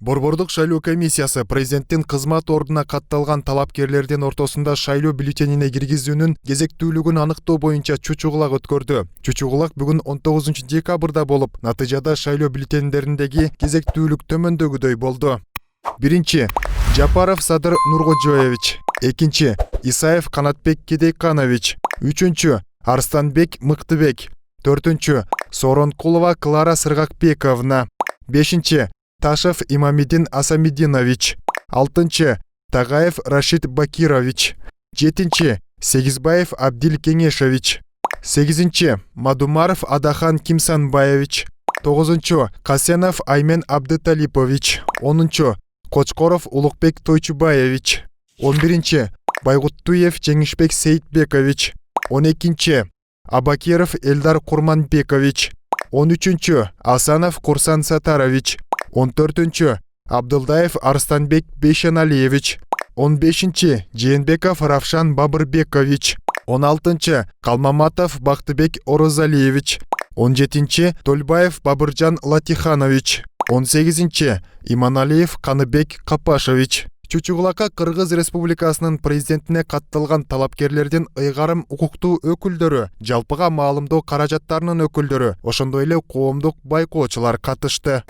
Борбордук шайлоо комиссиясы президенттин кызмат ордуна катталган талапкерлердин ортосунда шайлоо бюллетенине киргизүүнүн кезектүүлүгүн аныктоо боюнча чучугулак өткөрдү. Чучугулак бүгүн 19 декабрда болуп, натыйжада шайлоо бюллетендериндеги кезектүүлүк төмөндөгүдөй болду. Биринчи Жапаров Садыр Нургожоевич, экинчи Исаев Канатбек Кедейканович, үчүнчү Арстанбек Мыктыбек, төртүнчү Соронкулова Клара Сыргакбековна, бешинчи Ташев Имамидин Асамидинович, алтынчы Тагаев Рашид Бакирович, жетинчи Сегизбаев Абдил Кеңешевич, сегизинчи Мадумаров Адахан Кимсанбаевич, тогузунчу Касенов Аймен Абдыталипович, онунчу Кочкоров Улукбек Тойчубаевич, 11-нчи Байгуттуев Жеңишбек Сейитбекович, 12-нчи Абакиров Элдар Курманбекович, 13-чү Асанов Курсан Сатарович, 14-чү Абдылдаев Арстанбек Бейшаналиевич, 15-чи Жээнбеков Равшан Бабырбекович, 16-чы Калмаматов Бактыбек Орозалиевич, 17-чи Тольбаев Бабыржан Латиханович, 18-чи Иманалиев Каныбек Капашевич. Чучугулакка Кыргыз Республикасынын президентине катталган талапкерлердин ыйгарым укуктуу өкүлдөрү, жалпыга маалымдоо каражаттарынын өкүлдөрү, ошондой эле коомдук байкоочулар катышты.